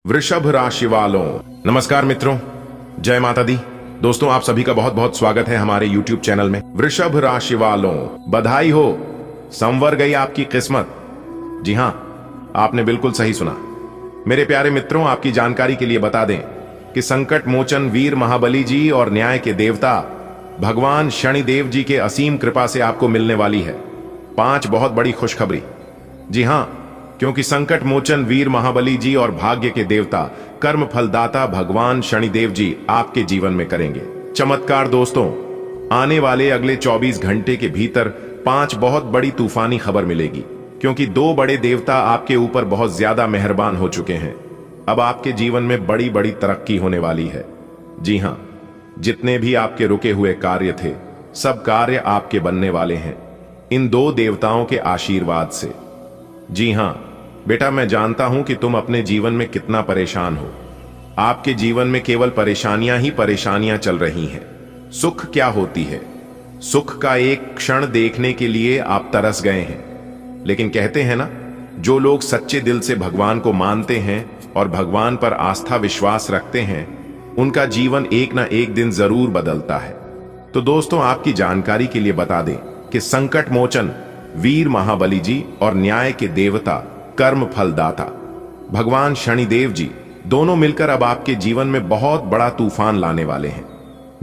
वृषभ राशि वालों, नमस्कार मित्रों, जय माता दी। दोस्तों, आप सभी का बहुत बहुत स्वागत है हमारे YouTube चैनल में। वृषभ राशि वालों, बधाई हो, संवर गई आपकी किस्मत। जी हां, आपने बिल्कुल सही सुना। मेरे प्यारे मित्रों, आपकी जानकारी के लिए बता दें कि संकट मोचन वीर महाबली जी और न्याय के देवता भगवान शनिदेव जी के असीम कृपा से आपको मिलने वाली है 5 बहुत बड़ी खुशखबरी। जी हां, क्योंकि संकट मोचन वीर महाबली जी और भाग्य के देवता कर्म फलदाता भगवान शनिदेव जी आपके जीवन में करेंगे चमत्कार। दोस्तों, आने वाले अगले 24 घंटे के भीतर 5 बहुत बड़ी तूफानी खबर मिलेगी, क्योंकि 2 बड़े देवता आपके ऊपर बहुत ज्यादा मेहरबान हो चुके हैं। अब आपके जीवन में बड़ी बड़ी तरक्की होने वाली है। जी हां, जितने भी आपके रुके हुए कार्य थे, सब कार्य आपके बनने वाले हैं इन 2 देवताओं के आशीर्वाद से। जी हां बेटा, मैं जानता हूं कि तुम अपने जीवन में कितना परेशान हो। आपके जीवन में केवल परेशानियां ही परेशानियां चल रही हैं। सुख क्या होती है? सुख का एक क्षण देखने के लिए आप तरस गए हैं। लेकिन कहते हैं ना, जो लोग सच्चे दिल से भगवान को मानते हैं और भगवान पर आस्था विश्वास रखते हैं, उनका जीवन एक ना एक दिन जरूर बदलता है। तो दोस्तों, आपकी जानकारी के लिए बता दें कि संकट मोचन वीर महाबली जी और न्याय के देवता कर्म फलदाता भगवान शनिदेव जी दोनों मिलकर अब आपके जीवन में बहुत बड़ा तूफान लाने वाले हैं।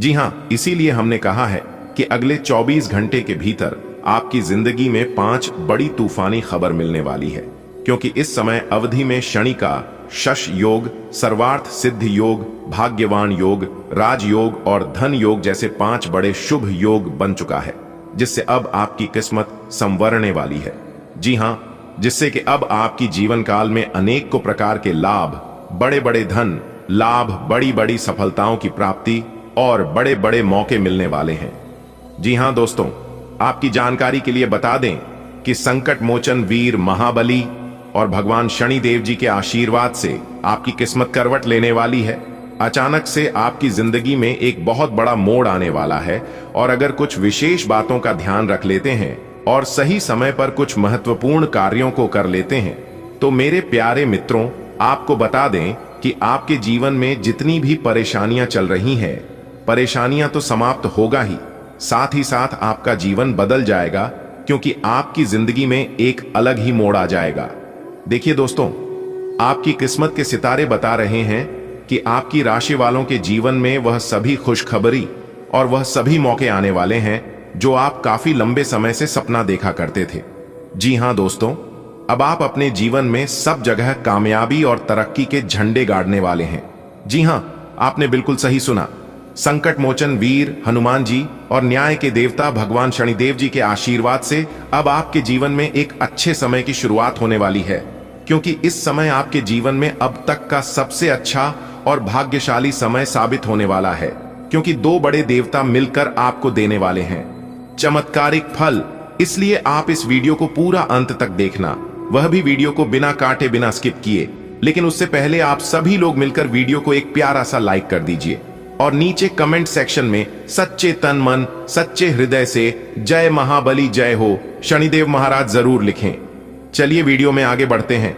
जी हां, इसीलिए हमने कहा है कि अगले 24 घंटे के भीतर आपकी जिंदगी में 5 बड़ी तूफानी खबर मिलने वाली है, क्योंकि इस समय अवधि में शनि का शश योग, सर्वार्थ सिद्ध योग, भाग्यवान योग, राजयोग और धन योग जैसे 5 बड़े शुभ योग बन चुका है, जिससे अब आपकी किस्मत संवरने वाली है। जी हां, जिससे कि अब आपकी जीवन काल में अनेक को प्रकार के लाभ, बड़े बड़े धन लाभ, बड़ी बड़ी सफलताओं की प्राप्ति और बड़े बड़े मौके मिलने वाले हैं। जी हां दोस्तों, आपकी जानकारी के लिए बता दें कि संकट मोचन वीर महाबली और भगवान शनिदेव जी के आशीर्वाद से आपकी किस्मत करवट लेने वाली है। अचानक से आपकी जिंदगी में एक बहुत बड़ा मोड़ आने वाला है, और अगर कुछ विशेष बातों का ध्यान रख लेते हैं और सही समय पर कुछ महत्वपूर्ण कार्यों को कर लेते हैं, तो मेरे प्यारे मित्रों, आपको बता दें कि आपके जीवन में जितनी भी परेशानियां चल रही हैं, परेशानियां तो समाप्त होगा ही, साथ ही साथ आपका जीवन बदल जाएगा, क्योंकि आपकी जिंदगी में एक अलग ही मोड़ आ जाएगा। देखिए दोस्तों, आपकी किस्मत के सितारे बता रहे हैं कि आपकी राशि वालों के जीवन में वह सभी खुशखबरी और वह सभी मौके आने वाले हैं जो आप काफी लंबे समय से सपना देखा करते थे। जी हां दोस्तों, अब आप अपने जीवन में सब जगह कामयाबी और तरक्की के झंडे गाड़ने वाले हैं। जी हां, आपने बिल्कुल सही सुना। संकट मोचन वीर हनुमान जी और न्याय के देवता भगवान शनिदेव जी के आशीर्वाद से अब आपके जीवन में एक अच्छे समय की शुरुआत होने वाली है, क्योंकि इस समय आपके जीवन में अब तक का सबसे अच्छा और भाग्यशाली समय साबित होने वाला है, क्योंकि 2 बड़े देवता मिलकर आपको देने वाले हैं चमत्कारिक फल। इसलिए आप इस वीडियो को पूरा अंत तक देखना, वह भी वीडियो को बिना काटे, बिना स्किप किए। लेकिन उससे पहले आप सभी लोग मिलकर वीडियो को एक प्यारा सा लाइक कर दीजिए और नीचे कमेंट सेक्शन में सच्चे तन मन, सच्चे हृदय से जय महाबली जय हो शनिदेव महाराज जरूर लिखें। चलिए वीडियो में आगे बढ़ते हैं।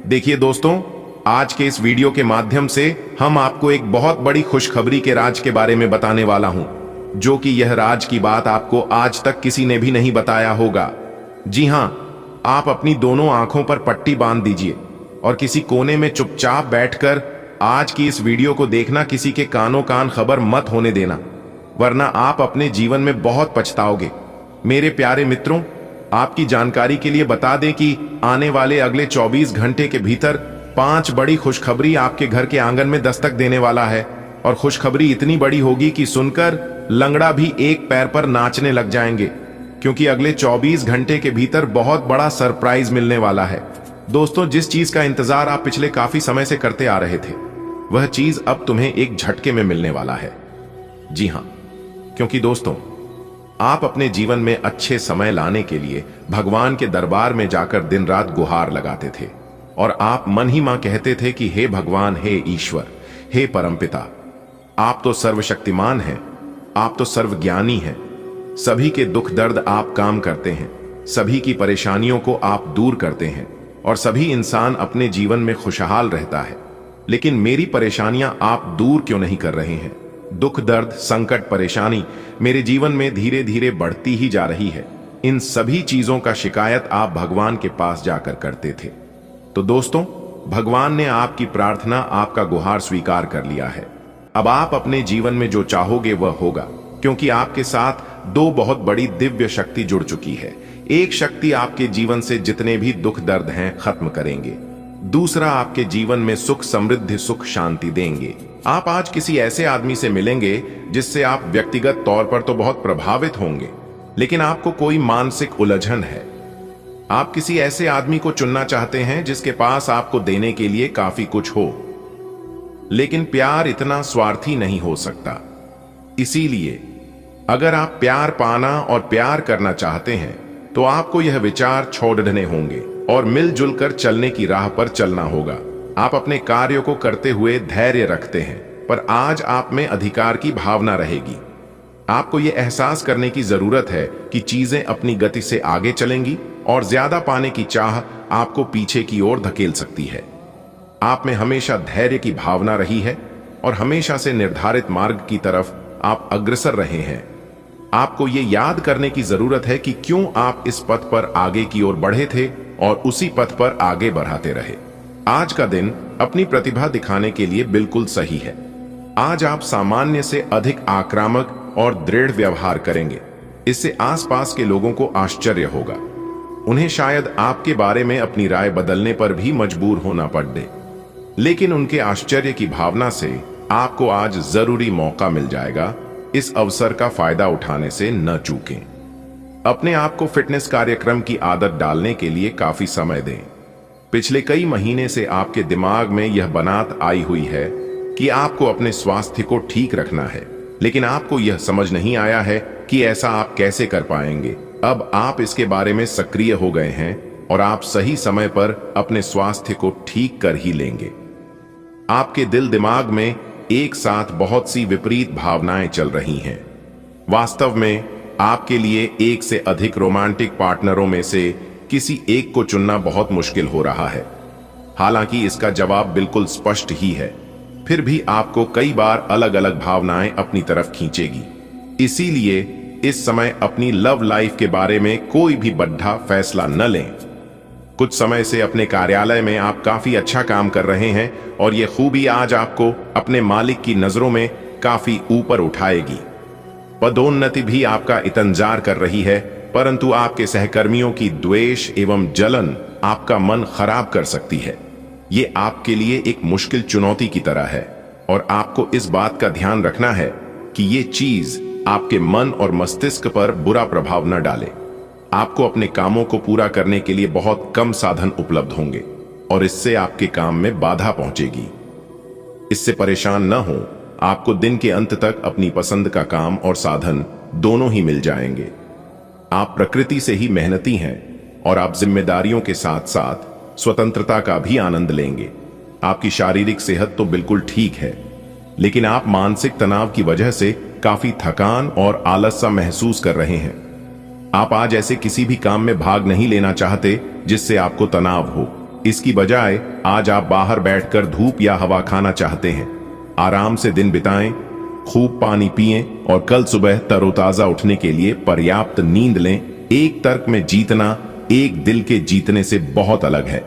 देखिए दोस्तों, आज के इस वीडियो के माध्यम से हम आपको एक बहुत बड़ी खुशखबरी के राज के बारे में बताने वाला हूं, जो कि यह राज की बात आपको आज तक किसी ने भी नहीं बताया होगा। जी हां, आप अपनी दोनों आंखों पर पट्टी बांध दीजिए और किसी कोने में चुपचाप बैठकर आज की इस वीडियो को देखना। किसी के कानों कान खबर मत होने देना, वरना आप अपने जीवन में बहुत पछताओगे। मेरे प्यारे मित्रों, आपकी जानकारी के लिए बता दें कि आने वाले अगले 24 घंटे के भीतर 5 बड़ी खुशखबरी आपके घर के आंगन में दस्तक देने वाला है, और खुशखबरी इतनी बड़ी होगी कि सुनकर लंगड़ा भी एक पैर पर नाचने लग जाएंगे, क्योंकि अगले 24 घंटे के भीतर बहुत बड़ा सरप्राइज मिलने वाला है। दोस्तों, जिस चीज का इंतजार आप पिछले काफी समय से करते आ रहे थे, वह चीज अब तुम्हें एक झटके में मिलने वाला है। जी हां, क्योंकि दोस्तों, आप अपने जीवन में अच्छे समय लाने के लिए भगवान के दरबार में जाकर दिन रात गुहार लगाते थे, और आप मन ही मां कहते थे कि हे भगवान, हे ईश्वर, हे परमपिता, आप तो सर्वशक्तिमान हैं, आप तो सर्वज्ञानी हैं। सभी के दुख दर्द आप काम करते हैं, सभी की परेशानियों को आप दूर करते हैं, और सभी इंसान अपने जीवन में खुशहाल रहता है। लेकिन मेरी परेशानियां आप दूर क्यों नहीं कर रहे हैं? दुख, दर्द, संकट, परेशानी मेरे जीवन में धीरे धीरे बढ़ती ही जा रही है। इन सभी चीजों का शिकायत आप भगवान के पास जाकर करते थे। तो दोस्तों, भगवान ने आपकी प्रार्थना, आपका गुहार स्वीकार कर लिया है। अब आप अपने जीवन में जो चाहोगे वह होगा, क्योंकि आपके साथ दो बहुत बड़ी दिव्य शक्ति जुड़ चुकी है। एक शक्ति आपके जीवन से जितने भी दुख दर्द हैं खत्म करेंगे, दूसरा आपके जीवन में सुख, समृद्धि, सुख, शांति देंगे। आप आज किसी ऐसे आदमी से मिलेंगे जिससे आप व्यक्तिगत तौर पर तो बहुत प्रभावित होंगे, लेकिन आपको कोई मानसिक उलझन है। आप किसी ऐसे आदमी को चुनना चाहते हैं जिसके पास आपको देने के लिए काफी कुछ हो, लेकिन प्यार इतना स्वार्थी नहीं हो सकता। इसीलिए अगर आप प्यार पाना और प्यार करना चाहते हैं तो आपको यह विचार छोड़ने होंगे और मिलजुल कर चलने की राह पर चलना होगा। आप अपने कार्यों को करते हुए धैर्य रखते हैं, पर आज आप में अधिकार की भावना रहेगी। आपको यह एहसास करने की जरूरत है कि चीजें अपनी गति से आगे चलेंगी और ज्यादा पाने की चाह आपको पीछे की ओर धकेल सकती है। आप में हमेशा धैर्य की भावना रही है और हमेशा से निर्धारित मार्ग की तरफ आप अग्रसर रहे हैं। आपको ये याद करने की जरूरत है कि क्यों आप इस पथ पर आगे की ओर बढ़े थे और उसी पथ पर आगे बढ़ाते रहे। आज का दिन अपनी प्रतिभा दिखाने के लिए बिल्कुल सही है। आज आप सामान्य से अधिक आक्रामक और दृढ़ व्यवहार करेंगे। इससे आसपास के लोगों को आश्चर्य होगा। उन्हें शायद आपके बारे में अपनी राय बदलने पर भी मजबूर होना पड़े, लेकिन उनके आश्चर्य की भावना से आपको आज जरूरी मौका मिल जाएगा। इस अवसर का फायदा उठाने से न चूकें। अपने आप को फिटनेस कार्यक्रम की आदत डालने के लिए काफी समय दें। पिछले कई महीने से आपके दिमाग में यह बनात आई हुई है कि आपको अपने स्वास्थ्य को ठीक रखना है, लेकिन आपको यह समझ नहीं आया है कि ऐसा आप कैसे कर पाएंगे। अब आप इसके बारे में सक्रिय हो गए हैं और आप सही समय पर अपने स्वास्थ्य को ठीक कर ही लेंगे। आपके दिल दिमाग में एक साथ बहुत सी विपरीत भावनाएं चल रही हैं। वास्तव में आपके लिए एक से अधिक रोमांटिक पार्टनरों में से किसी एक को चुनना बहुत मुश्किल हो रहा है। हालांकि इसका जवाब बिल्कुल स्पष्ट ही है, फिर भी आपको कई बार अलग अलग भावनाएं अपनी तरफ खींचेगी। इसीलिए इस समय अपनी लव लाइफ के बारे में कोई भी बड्ढा फैसला न लें। कुछ समय से अपने कार्यालय में आप काफी अच्छा काम कर रहे हैं और यह खूबी आज आपको अपने मालिक की नजरों में काफी ऊपर उठाएगी। पदोन्नति भी आपका इंतजार कर रही है, परंतु आपके सहकर्मियों की द्वेष एवं जलन आपका मन खराब कर सकती है। ये आपके लिए एक मुश्किल चुनौती की तरह है और आपको इस बात का ध्यान रखना है कि ये चीज आपके मन और मस्तिष्क पर बुरा प्रभाव न डाले। आपको अपने कामों को पूरा करने के लिए बहुत कम साधन उपलब्ध होंगे और इससे आपके काम में बाधा पहुंचेगी। इससे परेशान न हो, आपको दिन के अंत तक अपनी पसंद का काम और साधन दोनों ही मिल जाएंगे। आप प्रकृति से ही मेहनती हैं और आप जिम्मेदारियों के साथ साथ स्वतंत्रता का भी आनंद लेंगे। आपकी शारीरिक सेहत तो बिल्कुल ठीक है, लेकिन आप मानसिक तनाव की वजह से काफी थकान और आलस सा महसूस कर रहे हैं। आप आज ऐसे किसी भी काम में भाग नहीं लेना चाहते जिससे आपको तनाव हो। इसकी बजाय आज आप बाहर बैठकर धूप या हवा खाना चाहते हैं। आराम से दिन बिताएं, खूब पानी पिएं और कल सुबह तरोताजा उठने के लिए पर्याप्त नींद लें। एक तर्क में जीतना एक दिल के जीतने से बहुत अलग है।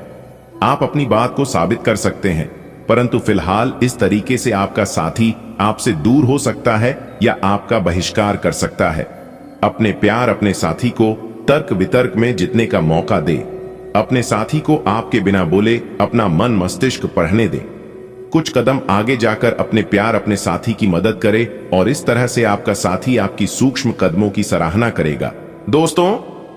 आप अपनी बात को साबित कर सकते हैं, परंतु फिलहाल इस तरीके से आपका साथी आपसे दूर हो सकता है या आपका बहिष्कार कर सकता है। अपने प्यार अपने साथी को तर्क वितर्क में जीतने का मौका दे। अपने साथी को आपके बिना बोले अपना मन मस्तिष्क पढ़ने दे। कुछ कदम आगे जाकर अपने प्यार अपने साथी की मदद करे और इस तरह से आपका साथी आपकी सूक्ष्म कदमों की सराहना करेगा। दोस्तों,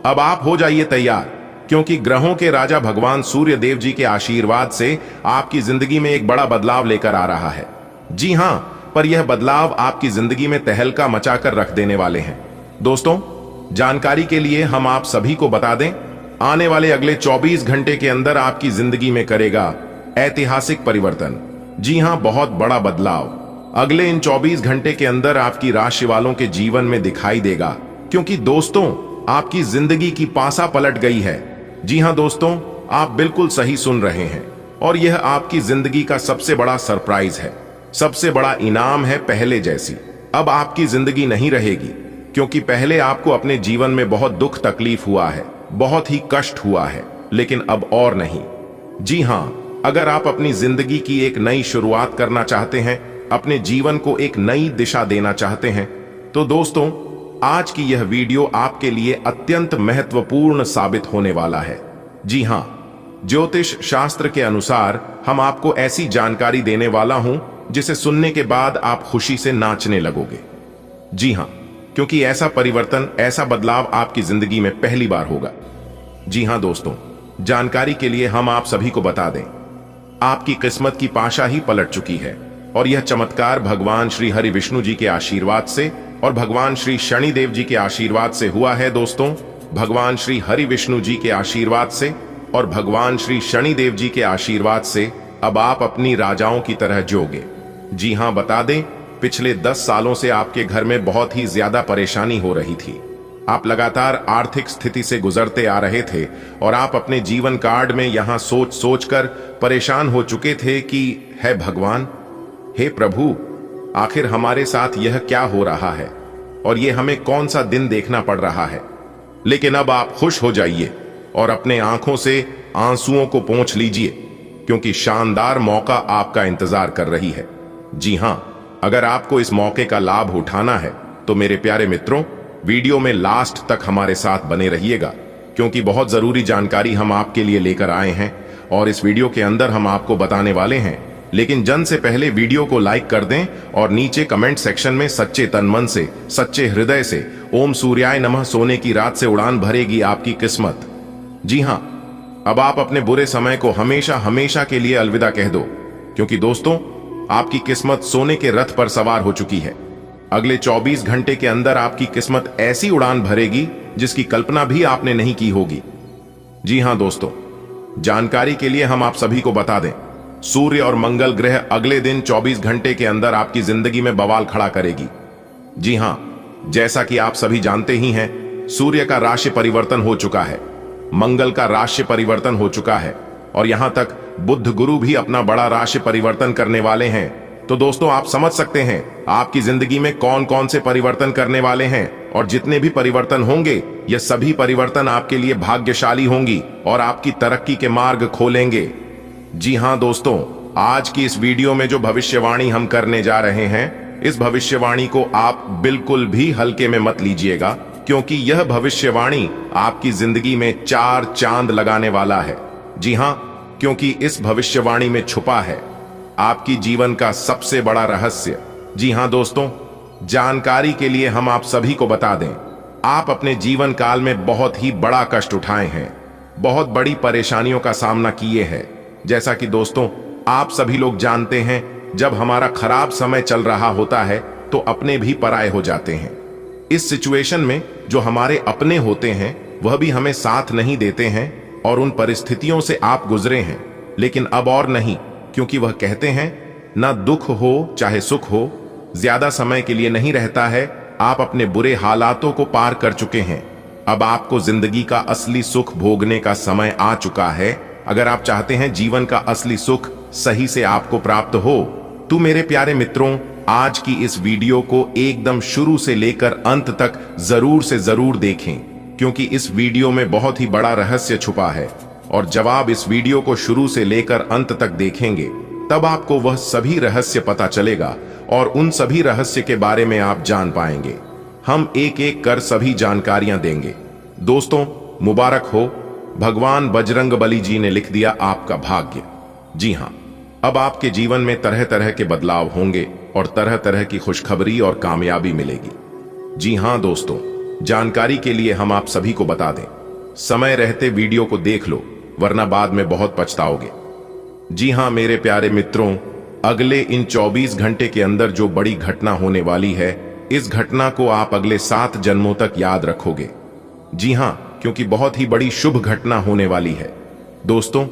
अब आप हो जाइए तैयार, क्योंकि ग्रहों के राजा भगवान सूर्य देव जी के आशीर्वाद से आपकी जिंदगी में एक बड़ा बदलाव लेकर आ रहा है। जी हां, पर यह बदलाव आपकी जिंदगी में तहलका मचाकर रख देने वाले हैं। दोस्तों, जानकारी के लिए हम आप सभी को बता दें, आने वाले अगले 24 घंटे के अंदर आपकी जिंदगी में करेगा ऐतिहासिक परिवर्तन। जी हां, बहुत बड़ा बदलाव अगले इन 24 घंटे के अंदर आपकी राशि वालों के जीवन में दिखाई देगा, क्योंकि दोस्तों आपकी जिंदगी की पासा पलट गई है। जी हां दोस्तों, आप बिल्कुल सही सुन रहे हैं। और यह आपकी जिंदगी का सबसे बड़ा सरप्राइज है, सबसे बड़ा इनाम है पहले जैसी। अब आपकी जिंदगी नहीं रहेगी, क्योंकि पहले आपको अपने जीवन में बहुत दुख तकलीफ हुआ है, बहुत ही कष्ट हुआ है, लेकिन अब और नहीं। जी हां, अगर आप अपनी जिंदगी की एक नई शुरुआत करना चाहते हैं, अपने जीवन को एक नई दिशा देना चाहते हैं, तो दोस्तों आज की यह वीडियो आपके लिए अत्यंत महत्वपूर्ण साबित होने वाला है। जी हां, ज्योतिष शास्त्र के अनुसार हम आपको ऐसी जानकारी देने वाला हूं जिसे सुनने के बाद आप खुशी से नाचने लगोगे। जी हां, क्योंकि ऐसा परिवर्तन, ऐसा बदलाव आपकी जिंदगी में पहली बार होगा। जी हां दोस्तों, जानकारी के लिए हम आप सभी को बता दें, आपकी किस्मत की पाशा ही पलट चुकी है और यह चमत्कार भगवान श्री हरि विष्णु जी के आशीर्वाद से और भगवान श्री शनिदेव जी के आशीर्वाद से हुआ है। दोस्तों, भगवान श्री हरि विष्णु जी के आशीर्वाद से और भगवान श्री शनिदेव जी के आशीर्वाद से अब आप अपनी राजाओं की तरह जियोगे। जी हां, बता दें, पिछले 10 सालों से आपके घर में बहुत ही ज्यादा परेशानी हो रही थी। आप लगातार आर्थिक स्थिति से गुजरते आ रहे थे और आप अपने जीवन कार्ड में यहां सोच सोच कर परेशान हो चुके थे कि हे भगवान, हे प्रभु, आखिर हमारे साथ यह क्या हो रहा है और ये हमें कौन सा दिन देखना पड़ रहा है। लेकिन अब आप खुश हो जाइए और अपने आंखों से आंसुओं को पोंछ लीजिए, क्योंकि शानदार मौका आपका इंतजार कर रही है। जी हां, अगर आपको इस मौके का लाभ उठाना है तो मेरे प्यारे मित्रों, वीडियो में लास्ट तक हमारे साथ बने रहिएगा, क्योंकि बहुत जरूरी जानकारी हम आपके लिए लेकर आए हैं और इस वीडियो के अंदर हम आपको बताने वाले हैं। लेकिन जन से पहले वीडियो को लाइक कर दें और नीचे कमेंट सेक्शन में सच्चे तन मन से, सच्चे हृदय से ओम सूर्याय नमः, सोने की रात से उड़ान भरेगी आपकी किस्मत। जी हां, अब आप अपने बुरे समय को हमेशा हमेशा के लिए अलविदा कह दो, क्योंकि दोस्तों आपकी किस्मत सोने के रथ पर सवार हो चुकी है। अगले 24 घंटे के अंदर आपकी किस्मत ऐसी उड़ान भरेगी जिसकी कल्पना भी आपने नहीं की होगी। जी हां दोस्तों, जानकारी के लिए हम आप सभी को बता दें, सूर्य और मंगल ग्रह अगले दिन 24 घंटे के अंदर आपकी जिंदगी में बवाल खड़ा करेगी। जी हां, जैसा कि आप सभी जानते ही हैं, सूर्य का राशि परिवर्तन हो चुका है, मंगल का राशि परिवर्तन हो चुका है और यहां तक बुध गुरु भी अपना बड़ा राशि परिवर्तन करने वाले हैं। तो दोस्तों आप समझ सकते हैं आपकी जिंदगी में कौन कौन से परिवर्तन करने वाले हैं, और जितने भी परिवर्तन होंगे ये सभी परिवर्तन आपके लिए भाग्यशाली होंगी और आपकी तरक्की के मार्ग खोलेंगे। जी हां दोस्तों, आज की इस वीडियो में जो भविष्यवाणी हम करने जा रहे हैं, इस भविष्यवाणी को आप बिल्कुल भी हल्के में मत लीजिएगा, क्योंकि यह भविष्यवाणी आपकी जिंदगी में 4 चांद लगाने वाला है। जी हां, क्योंकि इस भविष्यवाणी में छुपा है आपकी जीवन का सबसे बड़ा रहस्य। जी हां दोस्तों, जानकारी के लिए हम आप सभी को बता दें, आप अपने जीवन काल में बहुत ही बड़ा कष्ट उठाए हैं, बहुत बड़ी परेशानियों का सामना किए हैं। जैसा कि दोस्तों आप सभी लोग जानते हैं, जब हमारा खराब समय चल रहा होता है तो अपने भी पराये हो जाते हैं। इस सिचुएशन में जो हमारे अपने होते हैं वह भी हमें साथ नहीं देते हैं और उन परिस्थितियों से आप गुजरे हैं। लेकिन अब और नहीं, क्योंकि वह कहते हैं ना दुख हो चाहे सुख हो, ज्यादा समय के लिए नहीं रहता है। आप अपने बुरे हालातों को पार कर चुके हैं, अब आपको जिंदगी का असली सुख भोगने का समय आ चुका है। अगर आप चाहते हैं जीवन का असली सुख सही से आपको प्राप्त हो, तो मेरे प्यारे मित्रों आज की इस वीडियो को एकदम शुरू से लेकर अंत तक जरूर से जरूर देखें, क्योंकि इस वीडियो में बहुत ही बड़ा रहस्य छुपा है और जब आप इस वीडियो को शुरू से लेकर अंत तक देखेंगे तब आपको वह सभी रहस्य पता चलेगा और उन सभी रहस्य के बारे में आप जान पाएंगे। हम एक एक कर सभी जानकारियां देंगे। दोस्तों मुबारक हो, भगवान बजरंगबली जी ने लिख दिया आपका भाग्य। जी हां, अब आपके जीवन में तरह तरह के बदलाव होंगे और तरह तरह की खुशखबरी और कामयाबी मिलेगी। जी हां दोस्तों, जानकारी के लिए हम आप सभी को बता दें, समय रहते वीडियो को देख लो, वरना बाद में बहुत पछताओगे। जी हां मेरे प्यारे मित्रों, अगले इन 24 घंटे के अंदर जो बड़ी घटना होने वाली है, इस घटना को आप अगले 7 जन्मों तक याद रखोगे। जी हां, क्योंकि बहुत ही बड़ी शुभ घटना होने वाली है। दोस्तों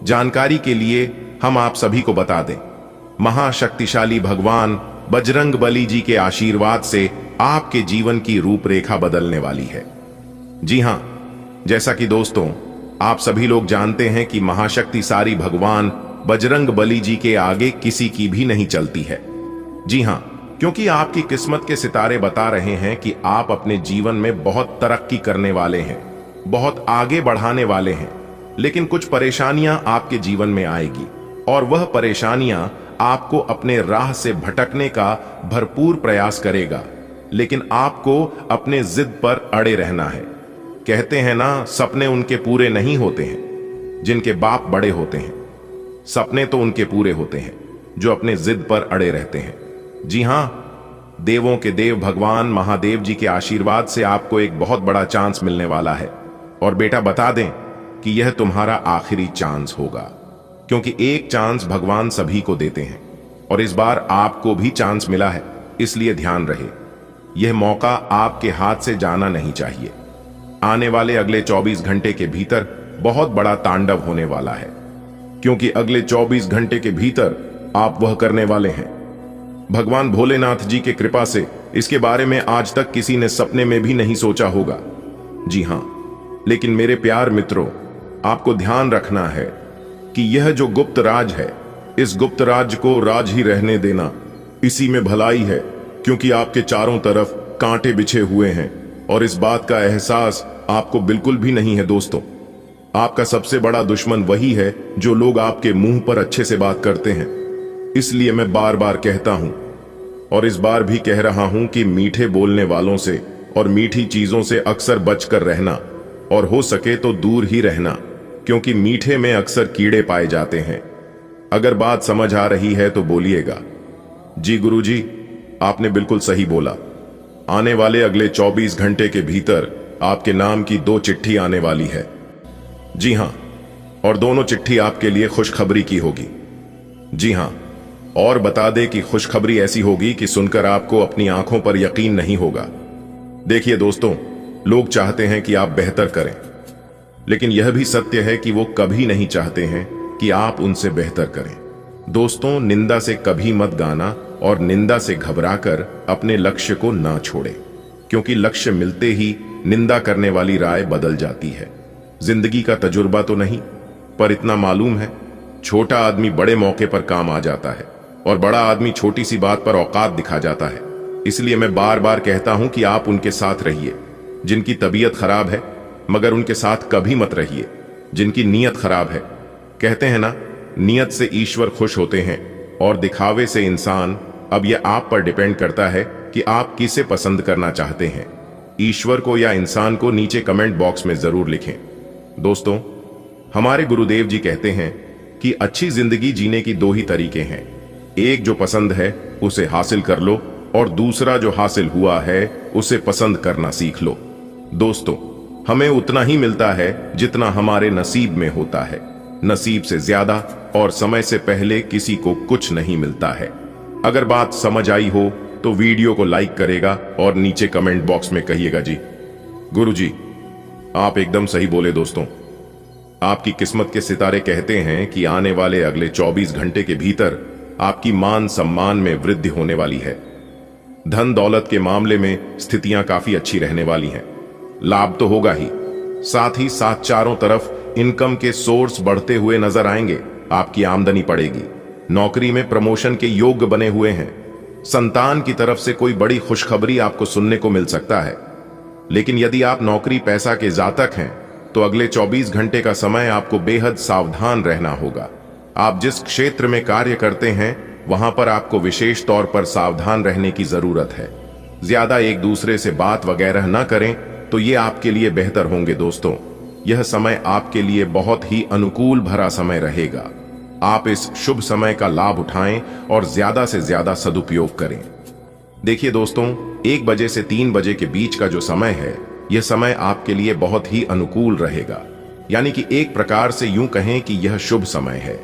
जानकारी के लिए हम आप सभी को बता दें, महाशक्तिशाली भगवान बजरंगबली जी के आशीर्वाद से आपके जीवन की रूपरेखा बदलने वाली है। जी हां, जैसा कि दोस्तों आप सभी लोग जानते हैं कि महाशक्तिशाली भगवान बजरंग बली जी के आगे किसी की भी नहीं चलती है। जी हां, क्योंकि आपकी किस्मत के सितारे बता रहे हैं कि आप अपने जीवन में बहुत तरक्की करने वाले हैं, बहुत आगे बढ़ाने वाले हैं। लेकिन कुछ परेशानियां आपके जीवन में आएगी और वह परेशानियां आपको अपने राह से भटकने का भरपूर प्रयास करेगा, लेकिन आपको अपने जिद पर अड़े रहना है। कहते हैं ना, सपने उनके पूरे नहीं होते हैं जिनके बाप बड़े होते हैं। सपने तो उनके पूरे होते हैं जो अपने जिद पर अड़े रहते हैं। जी हां, देवों के देव भगवान महादेव जी के आशीर्वाद से आपको एक बहुत बड़ा चांस मिलने वाला है। और बेटा बता दें कि यह तुम्हारा आखिरी चांस होगा, क्योंकि एक चांस भगवान सभी को देते हैं और इस बार आपको भी चांस मिला है, इसलिए ध्यान रहे। यह मौका आपके हाथ से जाना नहीं चाहिए। आने वाले अगले 24 घंटे के भीतर बहुत बड़ा तांडव होने वाला है, क्योंकि अगले 24 घंटे के भीतर आप वह करने वाले हैं। भगवान भोलेनाथ जी की कृपा से इसके बारे में आज तक किसी ने सपने में भी नहीं सोचा होगा। जी हां, लेकिन मेरे प्यार मित्रों, आपको ध्यान रखना है कि यह जो गुप्त राज है, इस गुप्त राज को राज ही रहने देना, इसी में भलाई है। क्योंकि आपके चारों तरफ कांटे बिछे हुए हैं और इस बात का एहसास आपको बिल्कुल भी नहीं है। दोस्तों, आपका सबसे बड़ा दुश्मन वही है जो लोग आपके मुंह पर अच्छे से बात करते हैं। इसलिए मैं बार बार कहता हूं और इस बार भी कह रहा हूं कि मीठे बोलने वालों से और मीठी चीजों से अक्सर बचकर रहना और हो सके तो दूर ही रहना, क्योंकि मीठे में अक्सर कीड़े पाए जाते हैं। अगर बात समझ आ रही है तो बोलिएगा। जी गुरुजी, आपने बिल्कुल सही बोला। आने वाले अगले 24 घंटे के भीतर आपके नाम की 2 चिट्ठी आने वाली है। जी हां, और दोनों चिट्ठी आपके लिए खुशखबरी की होगी। जी हां, और बता दे कि खुशखबरी ऐसी होगी कि सुनकर आपको अपनी आंखों पर यकीन नहीं होगा। देखिए दोस्तों, लोग चाहते हैं कि आप बेहतर करें, लेकिन यह भी सत्य है कि वो कभी नहीं चाहते हैं कि आप उनसे बेहतर करें। दोस्तों, निंदा से कभी मत गाना और निंदा से घबराकर अपने लक्ष्य को ना छोड़ें, क्योंकि लक्ष्य मिलते ही निंदा करने वाली राय बदल जाती है। जिंदगी का तजुर्बा तो नहीं, पर इतना मालूम है, छोटा आदमी बड़े मौके पर काम आ जाता है और बड़ा आदमी छोटी सी बात पर औकात दिखा जाता है। इसलिए मैं बार बार कहता हूं कि आप उनके साथ रहिए जिनकी तबीयत खराब है, मगर उनके साथ कभी मत रहिए जिनकी नीयत खराब है। कहते हैं ना, नीयत से ईश्वर खुश होते हैं और दिखावे से इंसान। अब यह आप पर डिपेंड करता है कि आप किसे पसंद करना चाहते हैं, ईश्वर को या इंसान को। नीचे कमेंट बॉक्स में जरूर लिखें। दोस्तों, हमारे गुरुदेव जी कहते हैं कि अच्छी जिंदगी जीने की 2 ही तरीके हैं। एक जो पसंद है उसे हासिल कर लो और दूसरा जो हासिल हुआ है उसे पसंद करना सीख लो। दोस्तों, हमें उतना ही मिलता है जितना हमारे नसीब में होता है, नसीब से ज्यादा और समय से पहले किसी को कुछ नहीं मिलता है। अगर बात समझ आई हो तो वीडियो को लाइक करेगा और नीचे कमेंट बॉक्स में कहिएगा जी गुरुजी, आप एकदम सही बोले। दोस्तों, आपकी किस्मत के सितारे कहते हैं कि आने वाले अगले 24 घंटे के भीतर आपकी मान सम्मान में वृद्धि होने वाली है। धन दौलत के मामले में स्थितियां काफी अच्छी रहने वाली हैं। लाभ तो होगा ही, साथ ही साथ चारों तरफ इनकम के सोर्स बढ़ते हुए नजर आएंगे। आपकी आमदनी बढ़ेगी, नौकरी में प्रमोशन के योग्य बने हुए हैं। संतान की तरफ से कोई बड़ी खुशखबरी आपको सुनने को मिल सकता है। लेकिन यदि आप नौकरी पैसा के जातक हैं तो अगले 24 घंटे का समय आपको बेहद सावधान रहना होगा। आप जिस क्षेत्र में कार्य करते हैं वहां पर आपको विशेष तौर पर सावधान रहने की जरूरत है। ज्यादा एक दूसरे से बात वगैरह ना करें तो ये आपके लिए बेहतर होंगे। दोस्तों, यह समय आपके लिए बहुत ही अनुकूल भरा समय रहेगा। आप इस शुभ समय का लाभ उठाएं और ज्यादा से ज्यादा सदुपयोग करें। देखिए दोस्तों, 1 बजे से 3 बजे के बीच का जो समय है, यह समय आपके लिए बहुत ही अनुकूल रहेगा। यानी कि एक प्रकार से यूं कहें कि यह शुभ समय है।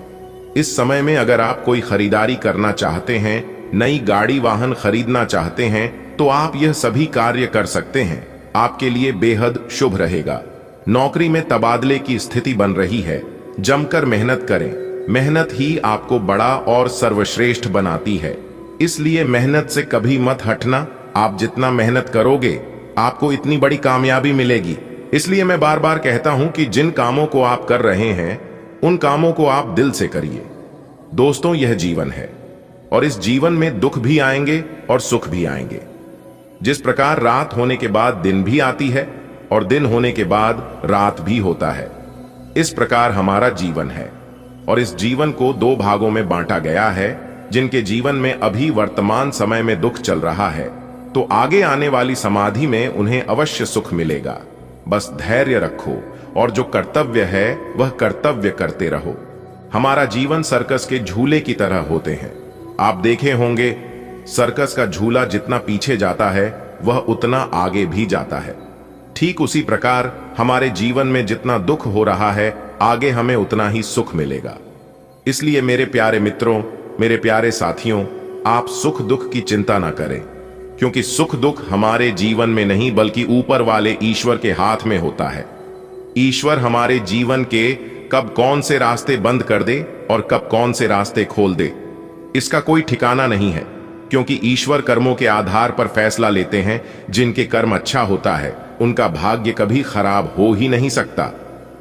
इस समय में अगर आप कोई खरीदारी करना चाहते हैं, नई गाड़ी वाहन खरीदना चाहते हैं, तो आप यह सभी कार्य कर सकते हैं। आपके लिए बेहद शुभ रहेगा। नौकरी में तबादले की स्थिति बन रही है, जमकर मेहनत करें। मेहनत ही आपको बड़ा और सर्वश्रेष्ठ बनाती है, इसलिए मेहनत से कभी मत हटना। आप जितना मेहनत करोगे आपको इतनी बड़ी कामयाबी मिलेगी। इसलिए मैं बार बार कहता हूं कि जिन कामों को आप कर रहे हैं उन कामों को आप दिल से करिए। दोस्तों, यह जीवन है और इस जीवन में दुख भी आएंगे और सुख भी आएंगे। जिस प्रकार रात होने के बाद दिन भी आती है और दिन होने के बाद रात भी होता है, इस प्रकार हमारा जीवन है और इस जीवन को दो भागों में बांटा गया है। जिनके जीवन में अभी वर्तमान समय में दुख चल रहा है, तो आगे आने वाली समाधि में उन्हें अवश्य सुख मिलेगा। बस धैर्य रखो और जो कर्तव्य है वह कर्तव्य करते रहो। हमारा जीवन सर्कस के झूले की तरह होते हैं। आप देखे होंगे, सर्कस का झूला जितना पीछे जाता है वह उतना आगे भी जाता है। ठीक उसी प्रकार हमारे जीवन में जितना दुख हो रहा है, आगे हमें उतना ही सुख मिलेगा। इसलिए मेरे प्यारे मित्रों, मेरे प्यारे साथियों, आप सुख दुख की चिंता ना करें, क्योंकि सुख दुख हमारे जीवन में नहीं बल्कि ऊपर वाले ईश्वर के हाथ में होता है। ईश्वर हमारे जीवन के कब कौन से रास्ते बंद कर दे और कब कौन से रास्ते खोल दे, इसका कोई ठिकाना नहीं है, क्योंकि ईश्वर कर्मों के आधार पर फैसला लेते हैं। जिनके कर्म अच्छा होता है उनका भाग्य कभी खराब हो ही नहीं सकता।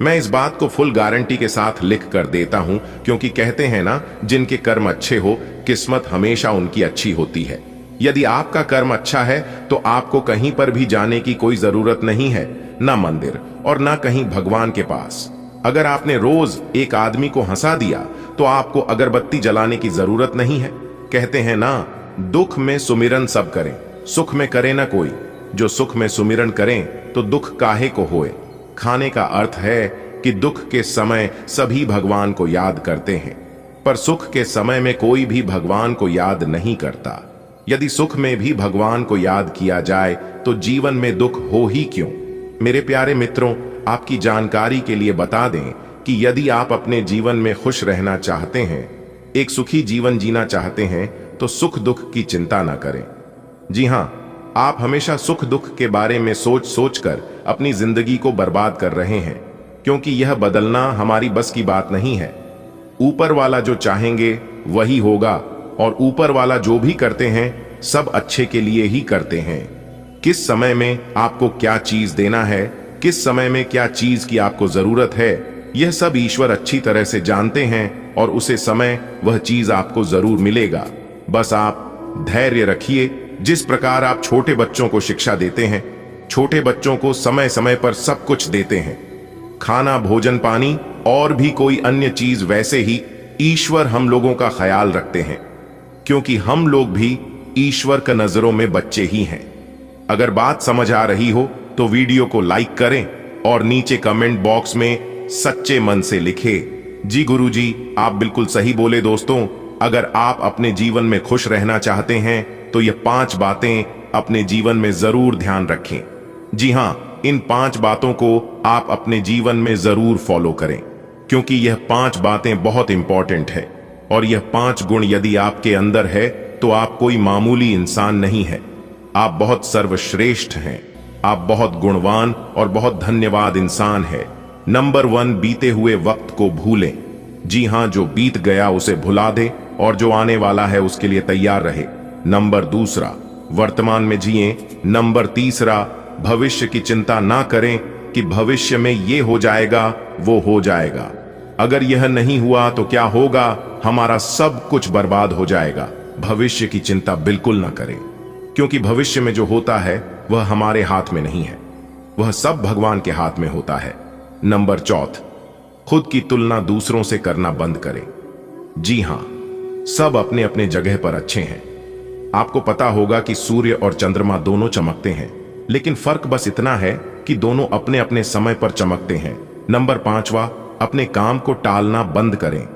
मैं इस बात को फुल गारंटी के साथ लिख कर देता हूं, क्योंकि कहते हैं ना, जिनके कर्म अच्छे हो किस्मत हमेशा उनकी अच्छी होती है। यदि आपका कर्म अच्छा है तो आपको कहीं पर भी जाने की कोई जरूरत नहीं है, ना मंदिर और ना कहीं भगवान के पास। अगर आपने रोज एक आदमी को हंसा दिया तो आपको अगरबत्ती जलाने की जरूरत नहीं है। कहते हैं ना, दुख में सुमिरन सब करें, सुख में करे ना कोई। जो सुख में सुमिरन करें तो दुख काहे को होए। खाने का अर्थ है कि दुख के समय सभी भगवान को याद करते हैं, पर सुख के समय में कोई भी भगवान को याद नहीं करता। यदि सुख में भी भगवान को याद किया जाए तो जीवन में दुख हो ही क्यों। मेरे प्यारे मित्रों, आपकी जानकारी के लिए बता दें कि यदि आप अपने जीवन में खुश रहना चाहते हैं, एक सुखी जीवन जीना चाहते हैं, तो सुख दुख की चिंता ना करें। जी हां, आप हमेशा सुख दुख के बारे में सोच सोच कर अपनी जिंदगी को बर्बाद कर रहे हैं, क्योंकि यह बदलना हमारी बस की बात नहीं है। ऊपर वाला जो चाहेंगे वही होगा, और ऊपर वाला जो भी करते हैं सब अच्छे के लिए ही करते हैं। किस समय में आपको क्या चीज देना है, किस समय में क्या चीज की आपको जरूरत है, यह सब ईश्वर अच्छी तरह से जानते हैं और उसे समय वह चीज आपको जरूर मिलेगा। बस आप धैर्य रखिए। जिस प्रकार आप छोटे बच्चों को शिक्षा देते हैं, छोटे बच्चों को समय समय पर सब कुछ देते हैं, खाना, भोजन, पानी और भी कोई अन्य चीज, वैसे ही ईश्वर हम लोगों का ख्याल रखते हैं, क्योंकि हम लोग भी ईश्वर का नजरों में बच्चे ही हैं। अगर बात समझ आ रही हो तो वीडियो को लाइक करें और नीचे कमेंट बॉक्स में सच्चे मन से लिखें, जी गुरुजी आप बिल्कुल सही बोले। दोस्तों, अगर आप अपने जीवन में खुश रहना चाहते हैं तो ये 5 बातें अपने जीवन में जरूर ध्यान रखें। जी हां, इन 5 बातों को आप अपने जीवन में जरूर फॉलो करें, क्योंकि यह 5 बातें बहुत इंपॉर्टेंट है। और यह 5 गुण यदि आपके अंदर है तो आप कोई मामूली इंसान नहीं है, आप बहुत सर्वश्रेष्ठ हैं, आप बहुत गुणवान और बहुत धन्यवाद इंसान है। नंबर 1, बीते हुए वक्त को भूलें। जी हां, जो बीत गया उसे भुला दें और जो आने वाला है उसके लिए तैयार रहे। नंबर 2, वर्तमान में जिएं। नंबर 3, भविष्य की चिंता ना करें कि भविष्य में ये हो जाएगा वो हो जाएगा। अगर यह नहीं हुआ तो क्या होगा, हमारा सब कुछ बर्बाद हो जाएगा। भविष्य की चिंता बिल्कुल ना करें, क्योंकि भविष्य में जो होता है वह हमारे हाथ में नहीं है, वह सब भगवान के हाथ में होता है। नंबर 4, खुद की तुलना दूसरों से करना बंद करें। जी हां, सब अपने अपने जगह पर अच्छे हैं। आपको पता होगा कि सूर्य और चंद्रमा दोनों चमकते हैं, लेकिन फर्क बस इतना है कि दोनों अपने अपने समय पर चमकते हैं। नंबर 5, अपने काम को टालना बंद करें।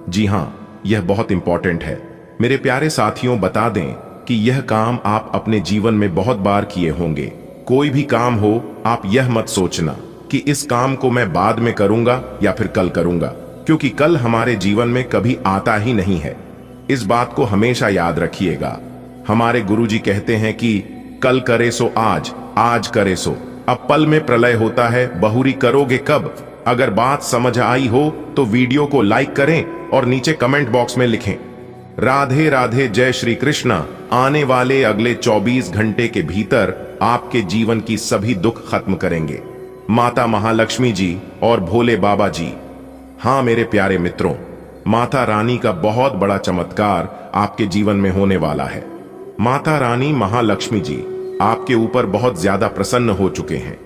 जी हां, यह बहुत इंपॉर्टेंट है। मेरे प्यारे साथियों, बता दें कि यह काम आप अपने जीवन में बहुत बार किए होंगे। कोई भी काम हो, आप यह मत सोचना कि इस काम को मैं बाद में करूंगा या फिर कल करूंगा, क्योंकि कल हमारे जीवन में कभी आता ही नहीं है। इस बात को हमेशा याद रखिएगा। हमारे गुरुजी कहते हैं कि कल करे सो आज, आज करे सो अब पल में प्रलय होता है, बहुरी करोगे कब। अगर बात समझ आई हो तो वीडियो को लाइक करें और नीचे कमेंट बॉक्स में लिखें, राधे राधे, जय श्री कृष्णा। आने वाले अगले 24 घंटे के भीतर आपके जीवन की सभी दुख खत्म करेंगे माता महालक्ष्मी जी और भोले बाबा जी। हाँ मेरे प्यारे मित्रों, माता रानी का बहुत बड़ा चमत्कार आपके जीवन में होने वाला है। माता रानी महालक्ष्मी जी आपके ऊपर बहुत ज्यादा प्रसन्न हो चुके हैं,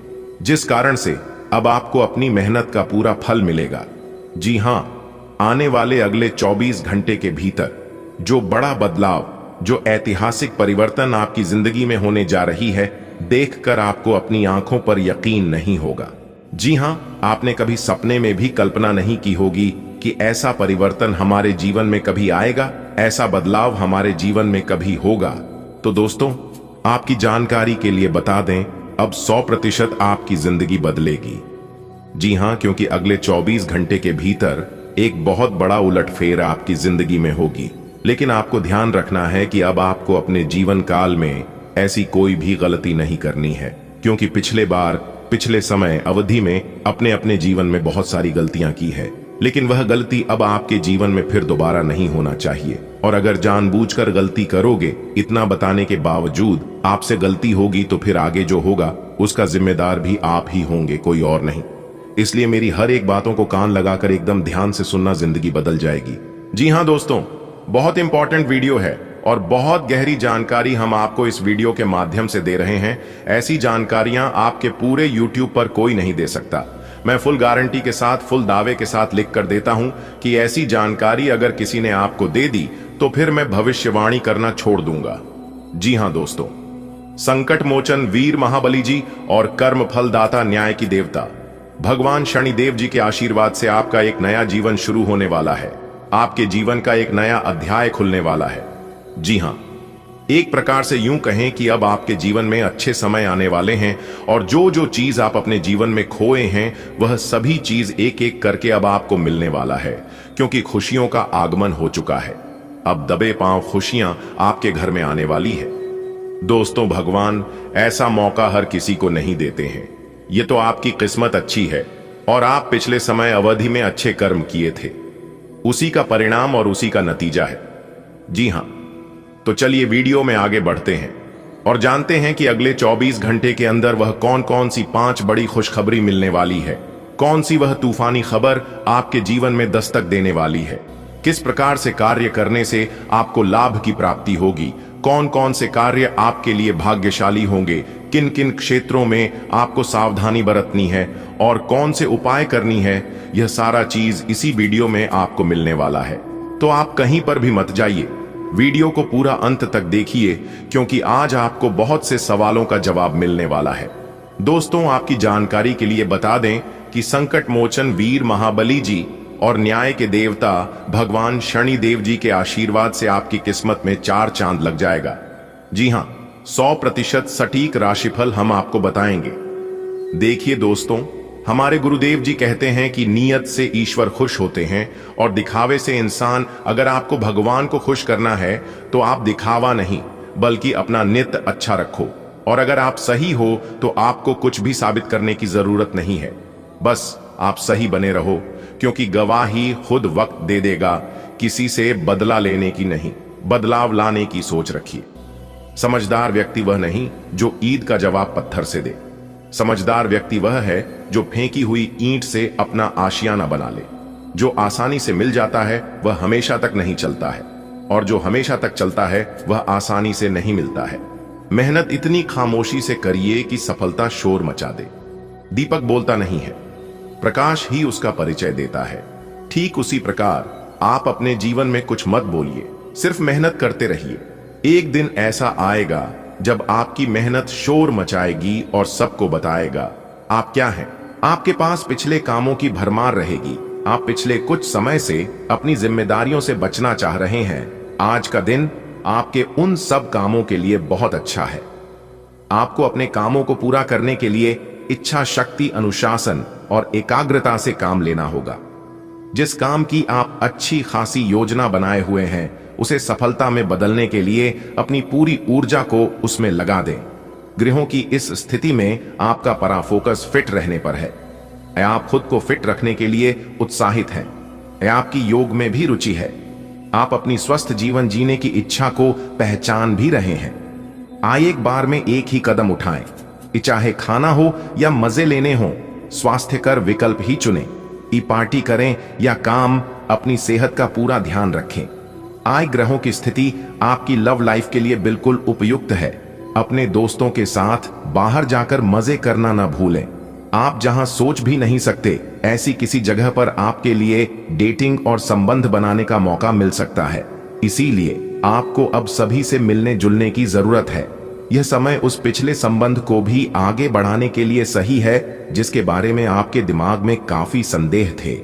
जिस कारण से अब आपको अपनी मेहनत का पूरा फल मिलेगा। जी हां, आने वाले अगले 24 घंटे के भीतर जो बड़ा बदलाव, जो ऐतिहासिक परिवर्तन आपकी जिंदगी में होने जा रही है, देखकर आपको अपनी आंखों पर यकीन नहीं होगा। जी हां, आपने कभी सपने में भी कल्पना नहीं की होगी कि ऐसा परिवर्तन हमारे जीवन में कभी आएगा, ऐसा बदलाव हमारे जीवन में कभी होगा। तो दोस्तों, आपकी जानकारी के लिए बता दें, अब 100% आपकी जिंदगी बदलेगी। जी हां, क्योंकि अगले 24 घंटे के भीतर एक बहुत बड़ा उलटफेर आपकी जिंदगी में होगी। लेकिन आपको ध्यान रखना है कि अब आपको अपने जीवन काल में ऐसी कोई भी गलती नहीं करनी है, क्योंकि पिछले समय अवधि में अपने अपने जीवन में बहुत सारी गलतियां की है, लेकिन वह गलती अब आपके जीवन में फिर दोबारा नहीं होना चाहिए। और अगर जानबूझकर गलती करोगे, इतना बताने के बावजूद आपसे गलती होगी, तो फिर आगे जो होगा उसका जिम्मेदार भी आप ही होंगे, कोई और नहीं। इसलिए मेरी हर एक बातों को कान लगाकर एकदम ध्यान से सुनना, जिंदगी बदल जाएगी। जी हां दोस्तों, बहुत इंपॉर्टेंट वीडियो है और बहुत गहरी जानकारी हम आपको इस वीडियो के माध्यम से दे रहे हैं। ऐसी जानकारियां आपके पूरे YouTube पर कोई नहीं दे सकता। मैं फुल गारंटी के साथ, फुल दावे के साथ लिख कर देता हूं कि ऐसी जानकारी अगर किसी ने आपको दे दी तो फिर मैं भविष्यवाणी करना छोड़ दूंगा। जी हां दोस्तों, संकट मोचन वीर महाबली जी और कर्म फलदाता न्याय की देवता भगवान शनिदेव जी के आशीर्वाद से आपका एक नया जीवन शुरू होने वाला है। आपके जीवन का एक नया अध्याय खुलने वाला है। जी हां, एक प्रकार से यूं कहें कि अब आपके जीवन में अच्छे समय आने वाले हैं और जो जो चीज आप अपने जीवन में खोए हैं, वह सभी चीज एक एक करके अब आपको मिलने वाला है, क्योंकि खुशियों का आगमन हो चुका है। अब दबे पांव खुशियां आपके घर में आने वाली है। दोस्तों, भगवान ऐसा मौका हर किसी को नहीं देते हैं। ये तो आपकी किस्मत अच्छी है और आप पिछले समय अवधि में अच्छे कर्म किए थे, उसी का परिणाम और उसी का नतीजा है। जी हां, तो चलिए वीडियो में आगे बढ़ते हैं और जानते हैं कि अगले 24 घंटे के अंदर वह कौन कौन सी 5 बड़ी खुशखबरी मिलने वाली है। कौन सी वह तूफानी खबर आपके जीवन में दस्तक देने वाली है। किस प्रकार से कार्य करने से आपको लाभ की प्राप्ति होगी। कौन कौन से कार्य आपके लिए भाग्यशाली होंगे, किन किन क्षेत्रों में आपको सावधानी बरतनी है और कौन से उपाय करनी है, यह सारा चीज इसी वीडियो में आपको मिलने वाला है। तो आप कहीं पर भी मत जाइए, वीडियो को पूरा अंत तक देखिए, क्योंकि आज आपको बहुत से सवालों का जवाब मिलने वाला है। दोस्तों, आपकी जानकारी के लिए बता दें कि संकट मोचन वीर महाबली जी और न्याय के देवता भगवान शनिदेव जी के आशीर्वाद से आपकी किस्मत में 4 चांद लग जाएगा। जी हां, 100% सटीक राशिफल हम आपको बताएंगे। देखिए दोस्तों, हमारे गुरुदेव जी कहते हैं कि नीयत से ईश्वर खुश होते हैं और दिखावे से इंसान। अगर आपको भगवान को खुश करना है तो आप दिखावा नहीं, बल्कि अपना नित्य अच्छा रखो। और अगर आप सही हो तो आपको कुछ भी साबित करने की जरूरत नहीं है, बस आप सही बने रहो, क्योंकि गवाही खुद वक्त दे देगा। किसी से बदला लेने की नहीं, बदलाव लाने की सोच रखिए। समझदार व्यक्ति वह नहीं जो ईद का जवाब पत्थर से दे। समझदार व्यक्ति वह है जो फेंकी हुई ईंट से अपना आशियाना बना ले। जो आसानी से मिल जाता है वह हमेशा तक नहीं चलता है, और जो हमेशा तक चलता है वह आसानी से नहीं मिलता है। मेहनत इतनी खामोशी से करिए कि सफलता शोर मचा दे। दीपक बोलता नहीं है, प्रकाश ही उसका परिचय देता है। ठीक उसी प्रकार आप अपने जीवन में कुछ मत बोलिए, सिर्फ मेहनत करते रहिए। एक दिन ऐसा आएगा जब आपकी मेहनत शोर मचाएगी और सबको बताएगा आप क्या हैं। आपके पास पिछले कामों की भरमार रहेगी। आप पिछले कुछ समय से अपनी जिम्मेदारियों से बचना चाह रहे हैं। आज का दिन आपके उन सब कामों के लिए बहुत अच्छा है। आपको अपने कामों को पूरा करने के लिए इच्छा शक्ति, अनुशासन और एकाग्रता से काम लेना होगा। जिस काम की आप अच्छी खासी योजना बनाए हुए हैं, उसे सफलता में बदलने के लिए अपनी पूरी ऊर्जा को उसमें लगा दें। ग्रहों की इस स्थिति में आपका परा फोकस फिट रहने पर है। आप खुद को फिट रखने के लिए उत्साहित हैं। आपकी योग में भी रुचि है। आप अपनी स्वस्थ जीवन जीने की इच्छा को पहचान भी रहे हैं। आइए एक बार में एक ही कदम उठाएं। चाहे खाना हो या मजे लेने हो, स्वास्थ्यकर विकल्प ही चुनें। ई पार्टी करें या काम, अपनी सेहत का पूरा ध्यान रखें। आय ग्रहों की स्थिति आपकी लव लाइफ के लिए बिल्कुल उपयुक्त है। अपने दोस्तों के साथ बाहर जाकर मजे करना न भूलें। आप जहां सोच भी नहीं सकते ऐसी किसी जगह पर आपके लिए डेटिंग और संबंध बनाने का मौका मिल सकता है। इसीलिए आपको अब सभी से मिलने जुलने की जरूरत है। यह समय उस पिछले संबंध को भी आगे बढ़ाने के लिए सही है जिसके बारे में आपके दिमाग में काफी संदेह थे।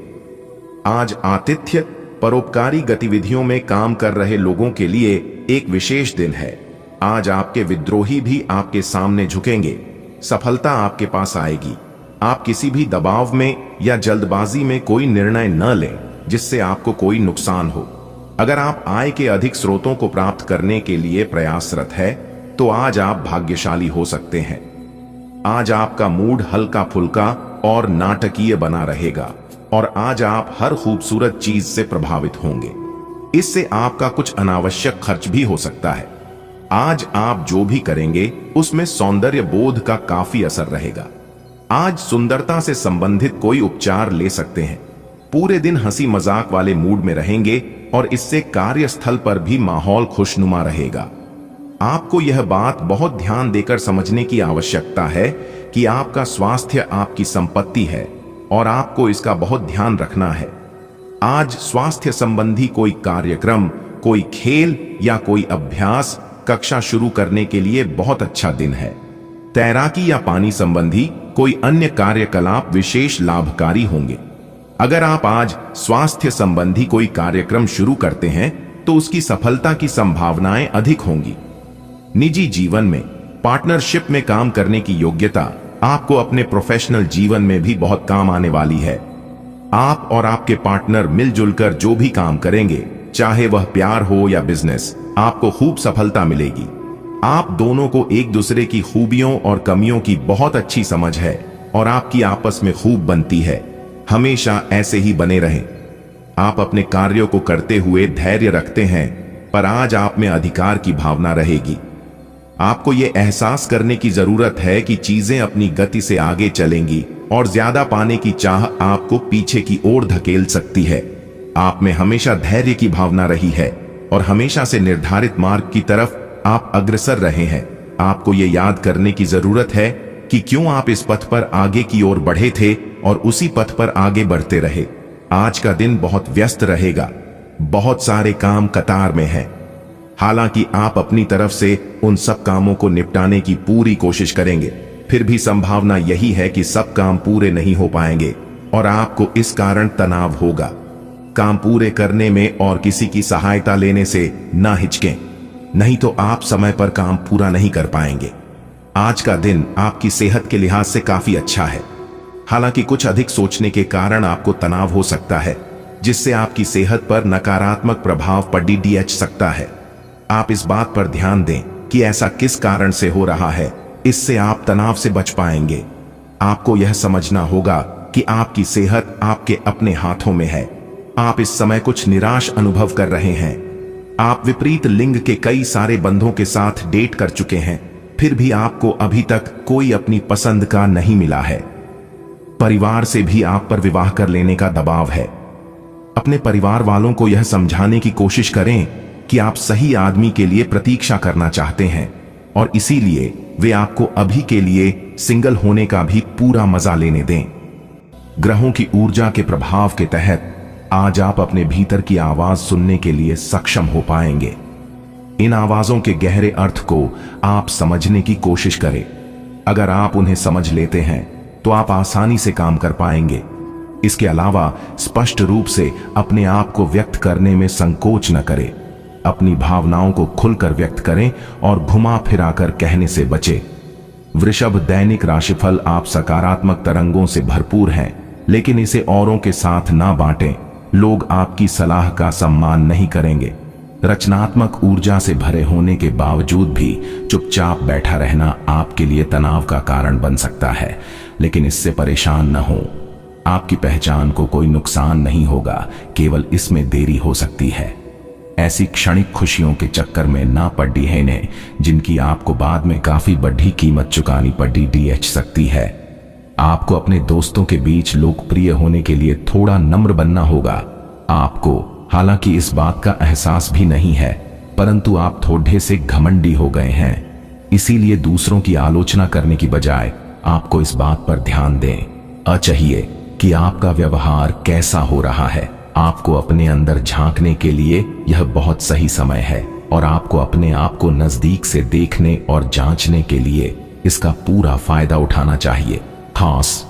आज आतिथ्य परोपकारी गतिविधियों में काम कर रहे लोगों के लिए एक विशेष दिन है। आज आपके विद्रोही भी आपके सामने झुकेंगे। सफलता आपके पास आएगी। आप किसी भी दबाव में या जल्दबाजी में कोई निर्णय न लें जिससे आपको कोई नुकसान हो। अगर आप आय के अधिक स्रोतों को प्राप्त करने के लिए प्रयासरत है तो आज आप भाग्यशाली हो सकते हैं। आज आपका मूड हल्का फुल्का और नाटकीय बना रहेगा और आज आप हर खूबसूरत चीज से प्रभावित होंगे। इससे आपका कुछ अनावश्यक खर्च भी हो सकता है। आज आप जो भी करेंगे उसमें सौंदर्य बोध का काफी असर रहेगा। आज सुंदरता से संबंधित कोई उपचार ले सकते हैं। पूरे दिन हंसी मजाक वाले मूड में रहेंगे और इससे कार्यस्थल पर भी माहौल खुशनुमा रहेगा। आपको यह बात बहुत ध्यान देकर समझने की आवश्यकता है कि आपका स्वास्थ्य आपकी संपत्ति है और आपको इसका बहुत ध्यान रखना है। आज स्वास्थ्य संबंधी कोई कार्यक्रम, कोई खेल या कोई अभ्यास कक्षा शुरू करने के लिए बहुत अच्छा दिन है। तैराकी या पानी संबंधी कोई अन्य कार्यकलाप विशेष लाभकारी होंगे। अगर आप आज स्वास्थ्य संबंधी कोई कार्यक्रम शुरू करते हैं तो उसकी सफलता की संभावनाएं अधिक होंगी। निजी जीवन में पार्टनरशिप में काम करने की योग्यता आपको अपने प्रोफेशनल जीवन में भी बहुत काम आने वाली है। आप और आपके पार्टनर मिलजुल कर जो भी काम करेंगे, चाहे वह प्यार हो या बिजनेस, आपको खूब सफलता मिलेगी। आप दोनों को एक दूसरे की खूबियों और कमियों की बहुत अच्छी समझ है और आपकी आपस में खूब बनती है। हमेशा ऐसे ही बने रहें। आप अपने कार्यों को करते हुए धैर्य रखते हैं, पर आज आप में अधिकार की भावना रहेगी। आपको यह एहसास करने की जरूरत है कि चीजें अपनी गति से आगे चलेंगी और ज्यादा पाने की चाह आपको पीछे की ओर धकेल सकती है। आप में हमेशा धैर्य की भावना रही है और हमेशा से निर्धारित मार्ग की तरफ आप अग्रसर रहे हैं। आपको यह याद करने की जरूरत है कि क्यों आप इस पथ पर आगे की ओर बढ़े थे और उसी पथ पर आगे बढ़ते रहे। आज का दिन बहुत व्यस्त रहेगा। बहुत सारे काम कतार में हैं। हालांकि आप अपनी तरफ से उन सब कामों को निपटाने की पूरी कोशिश करेंगे, फिर भी संभावना यही है कि सब काम पूरे नहीं हो पाएंगे और आपको इस कारण तनाव होगा। काम पूरे करने में और किसी की सहायता लेने से ना हिचकें, नहीं तो आप समय पर काम पूरा नहीं कर पाएंगे। आज का दिन आपकी सेहत के लिहाज से काफी अच्छा है। हालांकि कुछ अधिक सोचने के कारण आपको तनाव हो सकता है, जिससे आपकी सेहत पर नकारात्मक प्रभाव पड़ सकता है। आप इस बात पर ध्यान दें कि ऐसा किस कारण से हो रहा है, इससे आप तनाव से बच पाएंगे। आपको यह समझना होगा कि आपकी सेहत आपके अपने हाथों में है। आप इस समय कुछ निराश अनुभव कर रहे हैं। आप विपरीत लिंग के कई सारे बंधों के साथ डेट कर चुके हैं, फिर भी आपको अभी तक कोई अपनी पसंद का नहीं मिला है। परिवार से भी आप पर विवाह कर लेने का दबाव है। अपने परिवार वालों को यह समझाने की कोशिश करें कि आप सही आदमी के लिए प्रतीक्षा करना चाहते हैं और इसीलिए वे आपको अभी के लिए सिंगल होने का भी पूरा मजा लेने दें। ग्रहों की ऊर्जा के प्रभाव के तहत आज आप अपने भीतर की आवाज सुनने के लिए सक्षम हो पाएंगे। इन आवाजों के गहरे अर्थ को आप समझने की कोशिश करें। अगर आप उन्हें समझ लेते हैं तो आप आसानी से काम कर पाएंगे। इसके अलावा स्पष्ट रूप से अपने आप को व्यक्त करने में संकोच न करें। अपनी भावनाओं को खुलकर व्यक्त करें और घुमा फिराकर कहने से बचें। वृषभ दैनिक राशिफल आप सकारात्मक तरंगों से भरपूर हैं, लेकिन इसे औरों के साथ ना बांटें। लोग आपकी सलाह का सम्मान नहीं करेंगे। रचनात्मक ऊर्जा से भरे होने के बावजूद भी चुपचाप बैठा रहना आपके लिए तनाव का कारण बन सकता है, लेकिन इससे परेशान न हो। आपकी पहचान को कोई नुकसान नहीं होगा, केवल इसमें देरी हो सकती है। ऐसी क्षणिक खुशियों के चक्कर में ना पड़ी है ने, जिनकी आपको बाद में काफी बड़ी कीमत चुकानी पड़ी सकती है। आपको अपने दोस्तों के बीच लोकप्रिय होने के लिए थोड़ा नम्र बनना होगा। आपको हालांकि इस बात का एहसास भी नहीं है, परंतु आप थोड़े से घमंडी हो गए हैं। इसीलिए दूसरों की आलोचना करने की बजाय आपको इस बात पर ध्यान दें चाहिए कि आपका व्यवहार कैसा हो रहा है। आपको अपने अंदर झांकने के लिए यह बहुत सही समय है और आपको अपने आप को नजदीक से देखने और जांचने के लिए इसका पूरा फायदा उठाना चाहिए। खास